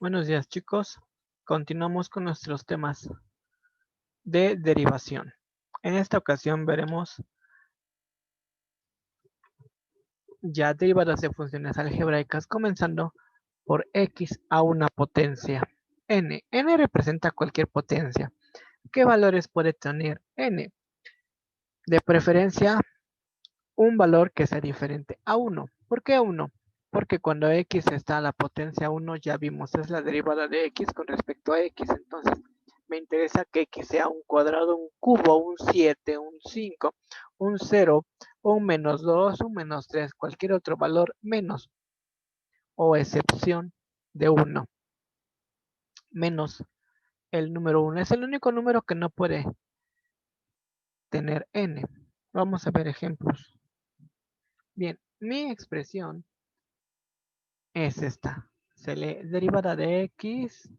Buenos días, chicos. Continuamos con nuestros temas de derivación. En esta ocasión veremos ya derivadas de funciones algebraicas, comenzando por x a una potencia n. N representa cualquier potencia. ¿Qué valores puede tener n? De preferencia, un valor que sea diferente a 1. ¿Por qué 1? Porque cuando x está a la potencia 1, ya vimos, es la derivada de x con respecto a x. Entonces, me interesa que x sea un cuadrado, un cubo, un 7, un 5, un 0, un menos 2, un menos 3, cualquier otro valor menos o excepción de 1, menos el número 1. Es el único número que no puede tener n. Vamos a ver ejemplos. Bien, mi expresión es esta. Se lee derivada de x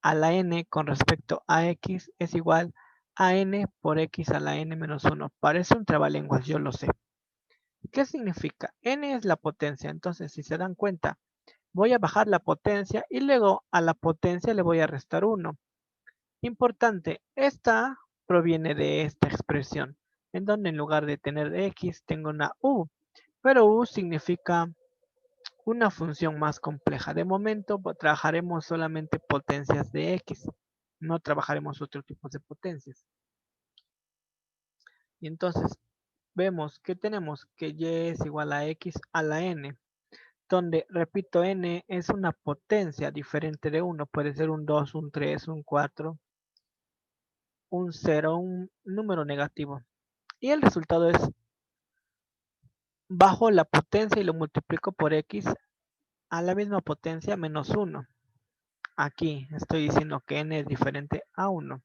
a la n con respecto a x es igual a n por x a la n menos 1. Parece un trabalenguas, yo lo sé. ¿Qué significa? N es la potencia, entonces si se dan cuenta, voy a bajar la potencia y luego a la potencia le voy a restar 1. Importante, esta proviene de esta expresión, en donde en lugar de tener x tengo una u, pero u significa una función más compleja. De momento trabajaremos solamente potencias de x, no trabajaremos otro tipo de potencias. Y entonces vemos que tenemos que y es igual a x a la n, donde, repito, n es una potencia diferente de 1, puede ser un 2, un 3, un 4, un 0, un número negativo. Y el resultado es, bajo la potencia y lo multiplico por x a la misma potencia menos 1. Aquí estoy diciendo que n es diferente a 1.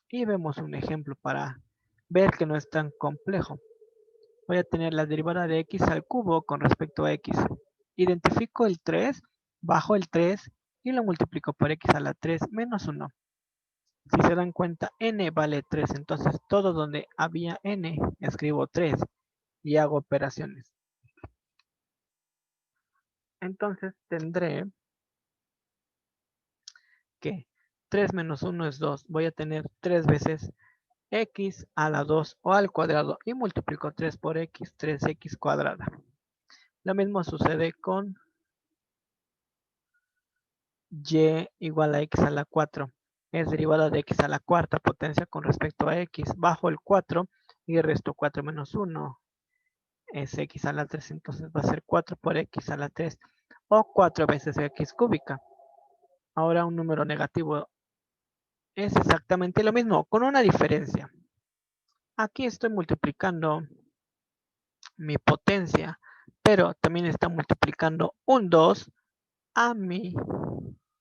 Y vemos un ejemplo para ver que no es tan complejo. Voy a tener la derivada de x al cubo con respecto a x. Identifico el 3, bajo el 3 y lo multiplico por x a la 3 menos 1. Si se dan cuenta, n vale 3. Entonces todo donde había n, escribo 3 y hago operaciones. Entonces tendré que 3 menos 1 es 2. Voy a tener 3 veces x a la 2 o al cuadrado y multiplico 3 por x, 3x cuadrada. Lo mismo sucede con y igual a x a la 4. Es derivada de x a la cuarta potencia con respecto a x. Bajo el 4 y resto 4 menos 1 es x a la 3. Entonces va a ser 4 por x a la 3 o 4 veces x cúbica. Ahora un número negativo es exactamente lo mismo, con una diferencia. Aquí estoy multiplicando mi potencia, pero también está multiplicando un 2 a mi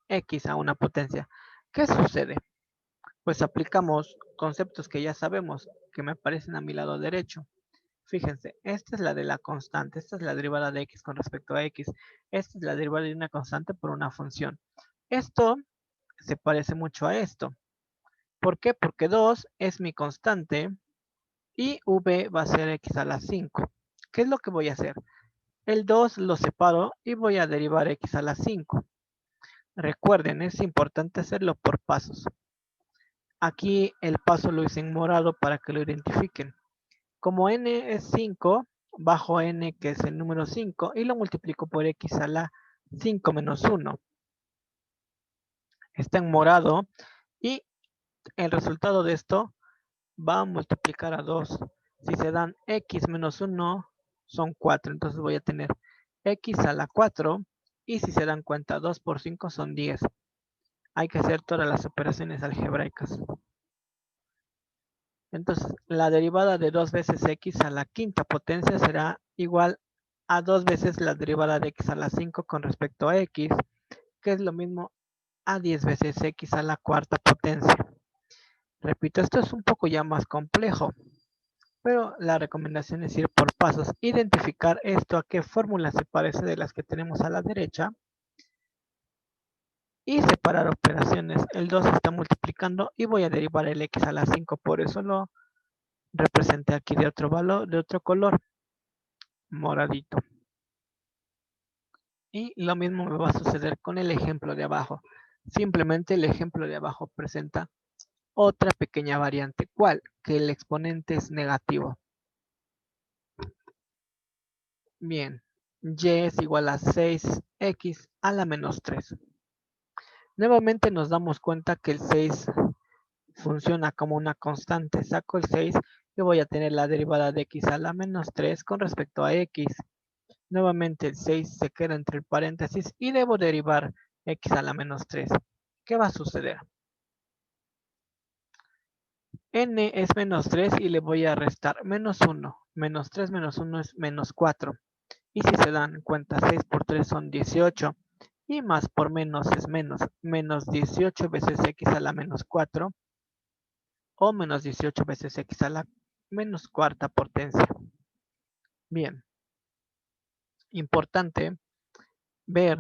x a una potencia. ¿Qué sucede? Pues aplicamos conceptos que ya sabemos, que me aparecen a mi lado derecho. Fíjense, esta es la de la constante, esta es la derivada de x con respecto a x, esta es la derivada de una constante por una función. Esto se parece mucho a esto. ¿Por qué? Porque 2 es mi constante y v va a ser x a la 5. ¿Qué es lo que voy a hacer? El 2 lo separo y voy a derivar x a la 5. Recuerden, es importante hacerlo por pasos. Aquí el paso lo hice en morado para que lo identifiquen. Como n es 5, bajo n que es el número 5 y lo multiplico por x a la 5 menos 1. Está en morado y el resultado de esto va a multiplicar a 2. Si se dan x menos 1 son 4, entonces voy a tener x a la 4 y si se dan cuenta 2 por 5 son 10. Hay que hacer todas las operaciones algebraicas. Entonces, la derivada de 2 veces x a la quinta potencia será igual a 2 veces la derivada de x a la 5 con respecto a x, que es lo mismo a 10 veces x a la cuarta potencia. Repito, esto es un poco ya más complejo, pero la recomendación es ir por pasos, identificar esto a qué fórmula se parece de las que tenemos a la derecha y separar operaciones. El 2 está multiplicando y voy a derivar el x a la 5, por eso lo representé aquí de otro valor, de otro color, moradito. Y lo mismo me va a suceder con el ejemplo de abajo. Simplemente el ejemplo de abajo presenta otra pequeña variante. ¿Cuál? Que el exponente es negativo. Bien, y es igual a 6x a la menos 3. Nuevamente nos damos cuenta que el 6 funciona como una constante. Saco el 6 y voy a tener la derivada de x a la menos 3 con respecto a x. Nuevamente el 6 se queda entre el paréntesis y debo derivar x a la menos 3. ¿Qué va a suceder? N es menos 3 y le voy a restar menos 1. Menos 3 menos 1 es menos 4. Y si se dan cuenta, 6 por 3 son 18. Y más por menos es menos. Menos 18 veces x a la menos 4. O menos 18 veces x a la menos cuarta potencia. Bien. Importante ver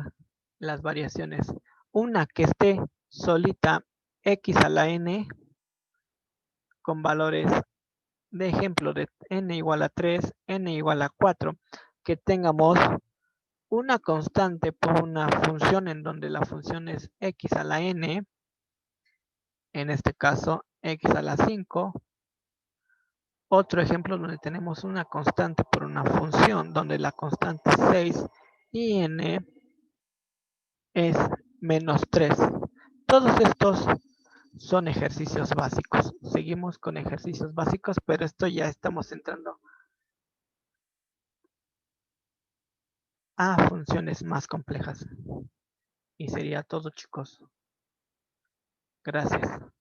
las variaciones. Una que esté solita x a la n con valores de ejemplo de n igual a 3, n igual a 4. Que tengamos una constante por una función en donde la función es x a la n, en este caso x a la 5. Otro ejemplo donde tenemos una constante por una función donde la constante es 6 y n es menos 3. Todos estos son ejercicios básicos. Seguimos con ejercicios básicos, pero esto ya estamos entrando a funciones más complejas. Y sería todo, chicos. Gracias.